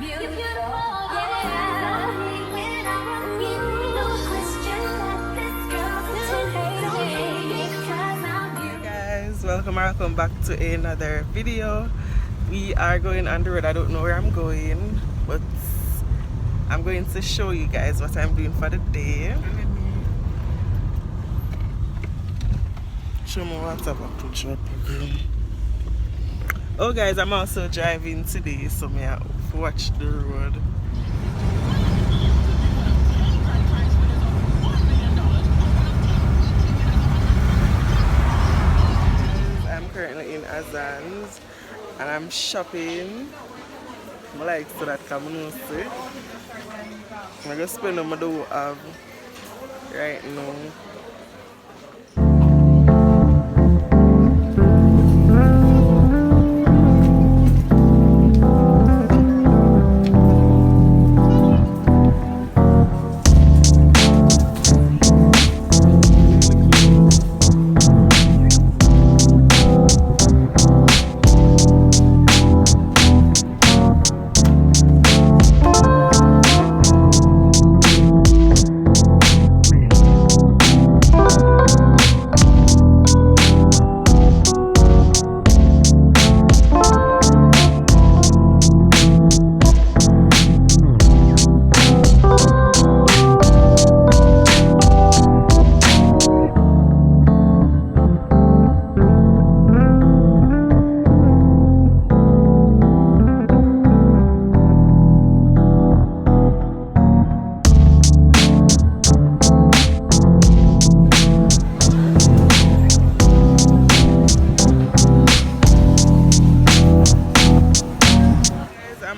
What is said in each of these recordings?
Guys, welcome back to another video. We are going on the road. I don't know where I'm going, but I'm going to show you guys what I'm doing for the day. Show me what's up. Oh guys, I'm also driving today, so may I watch the road. I'm currently in Azan's and I'm shopping. I like so that I'm going to spend on my do have right now.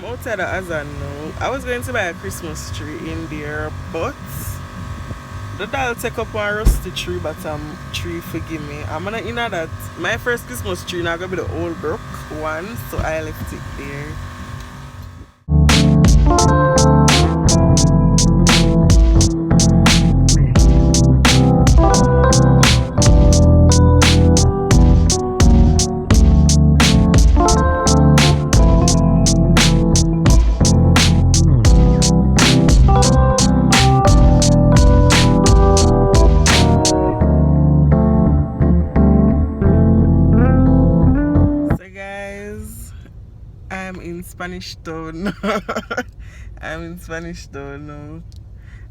Outside of Azan now. I was going to buy a Christmas tree in there, but the doll take up one rusty tree bottom tree, forgive me. I'm gonna in that my first Christmas tree now gonna be the old brook one, so I left it there. Spanish Town. I'm in Spanish Town now.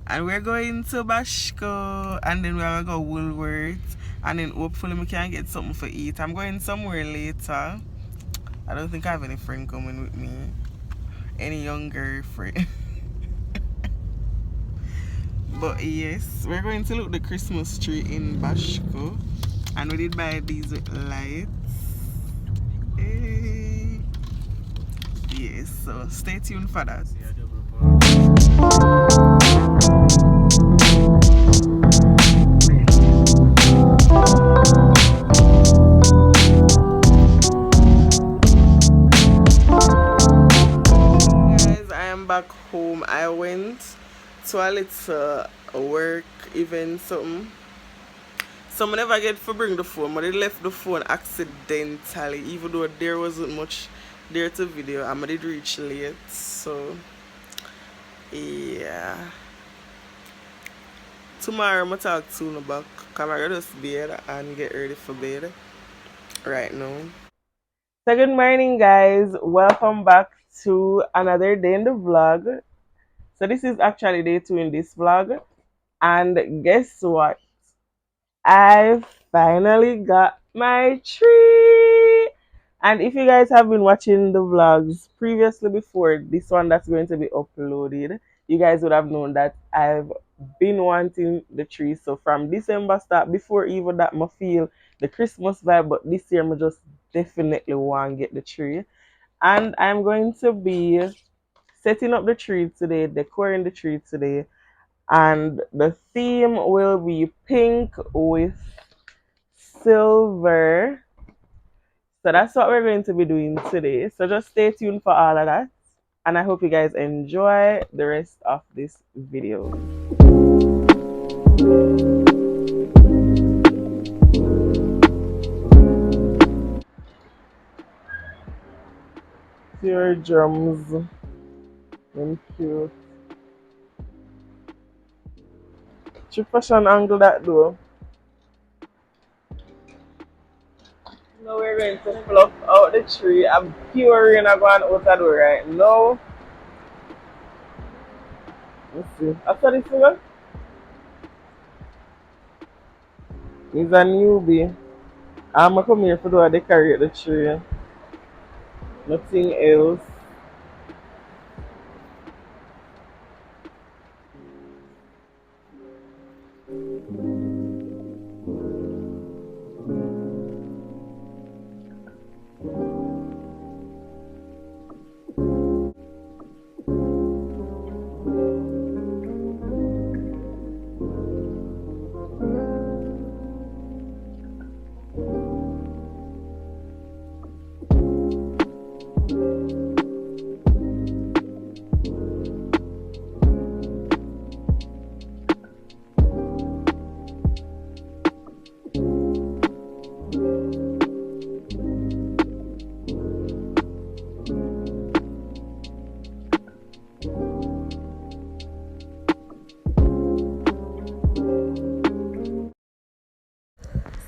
And we're going to Bashko and then we're gonna go Woolworths and then hopefully we can get something for eat. I'm going somewhere later. I don't think I have any friend coming with me. Any younger friend. But yes, we're going to look at the Christmas tree in Bashko. And we did buy these with lights. Hey. Yes, so stay tuned for that. Guys, I am back home. I went to a little work event something. Someone never get to bring the phone, but they left the phone accidentally, even though there wasn't much there to video. I did reach late, so yeah. Tomorrow I'm gonna talk soon about come I gotta just bed and get ready for bed right now. So good morning guys, welcome back to another day in the vlog. So this is actually day 2 in this vlog, and guess what? I finally got my tree. And if you guys have been watching the vlogs previously before this one that's going to be uploaded, you guys would have known that I've been wanting the tree. So from December start, before even that I feel the Christmas vibe, but this year I just definitely want to get the tree. And I'm going to be setting up the tree today, decorating the tree today. And the theme will be pink with silver. So that's what we're going to be doing today. So just stay tuned for all of that. And I hope you guys enjoy the rest of this video. Your drums. And cute. True fashion angle that though. Now we're going to pluck out the tree. I'm pure rain going out the door right now. Let's see. After this one, he's a newbie. I'm gonna come here to do a decorate the tree. Nothing else.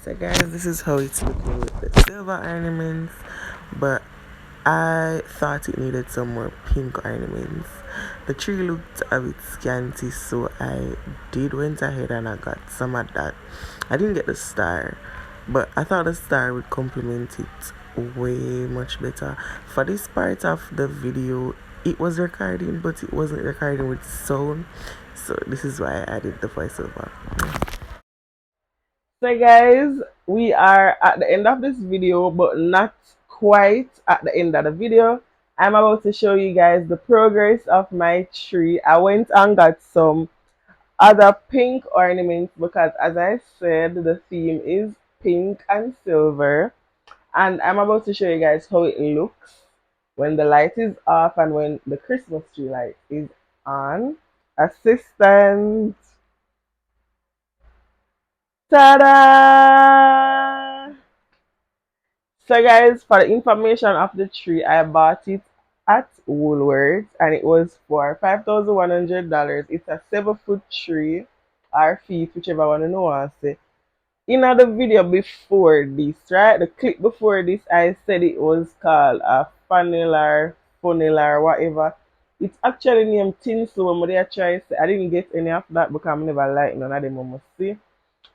So guys, this is how it's looking with the silver ornaments, but I thought it needed some more pink ornaments. The tree looked a bit scanty, so I did went ahead and I got some of that. I didn't get the star, but I thought the star would complement it way much better. For this part of the video, it was recording, but it wasn't recording with sound, so this is why I added the voiceover. So guys, we are at the end of this video, but not quite at the end of the video. I'm about to show you guys the progress of my tree. I went and got some other pink ornaments because, as I said, the theme is pink and silver. And I'm about to show you guys how it looks when the light is off and when the Christmas tree light is on. Assistant. Ta-da! So guys, for the information of the tree, I bought it at Woolworths and it was for $5,100. It's a 7-foot tree or feet, whichever one you know what I say. In the video before this, right? The clip before this, I said it was called a funnel or whatever. It's actually named tinsel, but I try to say I didn't get any of that because I never like none of them I must see.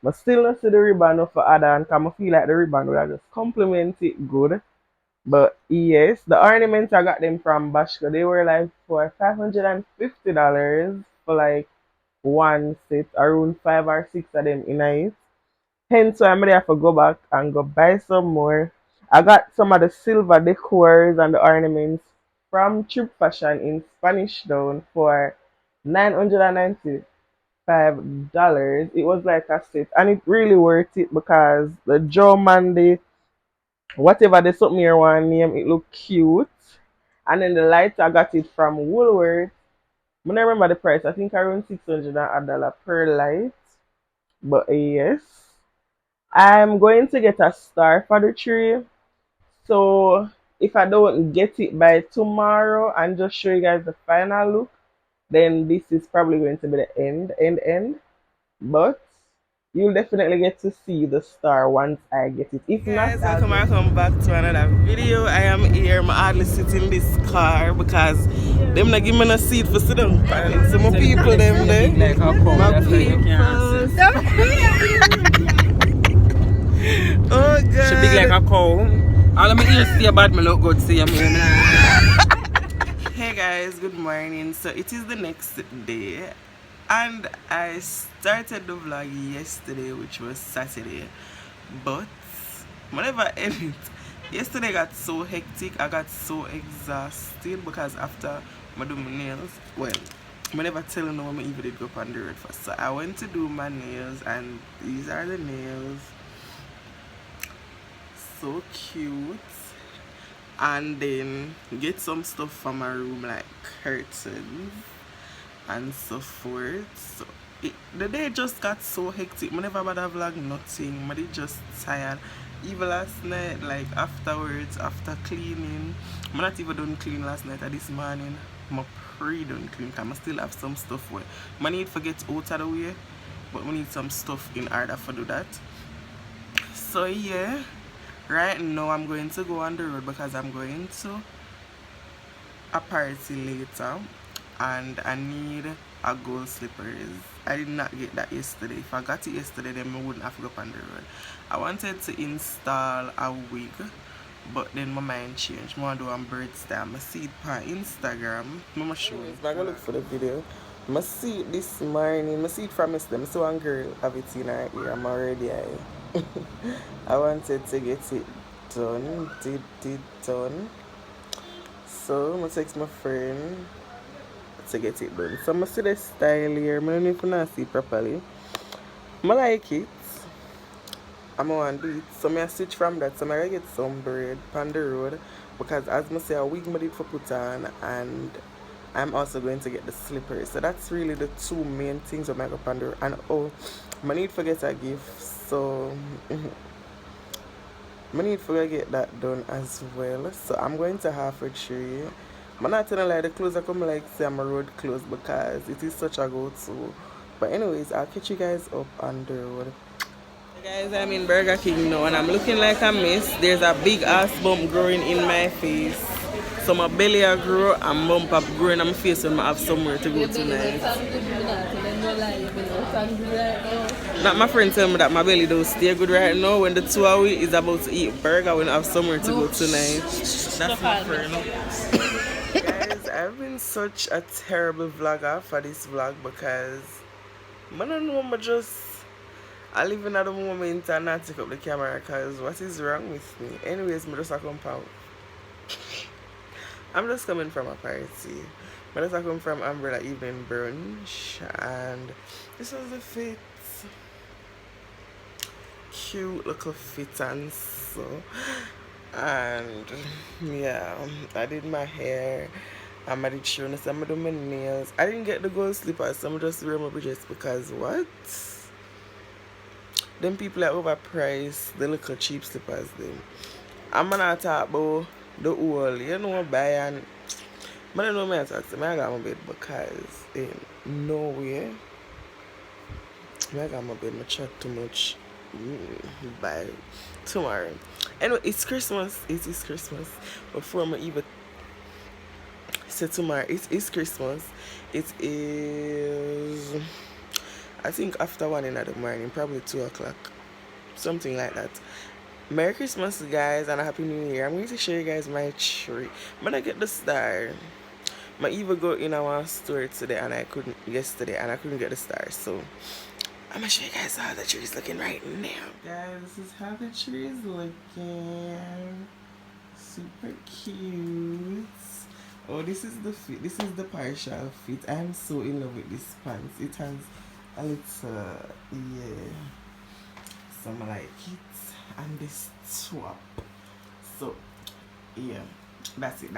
But still not see the ribbon of other and I feel like the ribbon would have just complement it good. But yes, the ornaments I got them from Bashka. They were like for $550 for like one set, around 5 or 6 of them in it. Hence why I'm ready to go back and go buy some more. I got some of the silver decors and the ornaments from Trip Fashion in Spanish Town for $995. It was like a set and it really worth it because the Joe Monday, whatever the something you want name, it look cute. And then the lights I got it from Woolworths. I don't remember the price. I think around $600 per light. But yes, I'm going to get a star for the tree. So if I don't get it by tomorrow and just show you guys the final look, then this is probably going to be the end. But you'll definitely get to see the star once I get it. If not, guys, welcome back to another video. I am here. I hardly sit in this car because them not give me a seat for sit down. So my people them there. Like how come My that's why you can't Oh god. She big like a cow. All of me ears see about me look good see me. Hey guys, good morning. So it is the next day and I started the vlog yesterday, which was Saturday, but whenever edit, yesterday got so hectic. I got so exhausted because after I do my nails, well, I never tell you when I even did go up on the road first. So I went to do my nails and these are the nails. So cute. And then get some stuff from my room like curtains and so forth. So the day just got so hectic. I never bother vlog nothing. I just tired. Even last night, like afterwards, after cleaning, I'm not even done clean last night or this morning. I'm pre-done clean because I still have some stuff where I need to get out of the way, but we need some stuff in order to do that. So yeah, right now I'm going to go on the road because I'm going to a party later and I need a gold slippers. I did not get that yesterday. If I got it yesterday then I wouldn't have to go up on the road. I wanted to install a wig but then my mind changed. I want to do a bird stamp. I see it on Instagram. I'm show you. I'm gonna look for the video. I see it this morning. I see it from yesterday. I saw one girl have it in her ear. I'm already I wanted to get it done. Did done. So I'm gonna text my friend to get it done. So I'm gonna see the style here. I don't know if you not see it properly. I like it. I'm gonna do it. So I'm gonna switch from that. So I'm gonna get some bread on the road because as I say a wig I did for put on and I'm also going to get the slippers. So that's really the two main things I'm gonna go on the road. And oh, I need to get a gift. So I need to get that done as well. So I'm going to half a tree. I'm not telling like the clothes I come like say I'm a road clothes because it is such a go-to. But anyways, I'll catch you guys up on the road. Hey guys, I'm in Burger King now and I'm looking like a mess. There's a big ass bump growing in my face. So my belly a grow and bump up growing on my face when I have somewhere to go tonight. Not my friend tell me that my belly don't stay good right now when the 2 hour is about to eat burger when I have somewhere to go tonight. That's my friend. Guys, I've been such a terrible vlogger for this vlog because I don't know, I live in at the moment and not take up the camera because what is wrong with me? Anyways, I just come out. I'm just coming from a party. I just come from Umbrella Evening Brunch and this was the fit. Cute little fit and so. And yeah, I did my hair. I did shoes. I'm doing my nails. I didn't get the gold slippers, so I'm just wearing my bridges because what? Them people are overpriced, the little cheap slippers them. I'm gonna talk about the old, you know, buy and I don't know me talk to me, I got my bed because in no way I got my bed, I chat too much by tomorrow. Anyway, it's Christmas. It is Christmas. Before I even say tomorrow, it is Christmas. It is I think after 1 in the morning, probably 2 o'clock. Something like that. Merry Christmas guys and a Happy New Year. I'm going to show you guys my tree. I'm gonna get the star. I even go in our store today and I couldn't get the star. So I'm gonna show you guys how the tree is looking right now. Guys, this is how the tree is looking. Super cute. Oh, this is the fit. This is the partial fit. I'm so in love with this pants. It has a little yeah. Some like it and this swap. So yeah, that's it.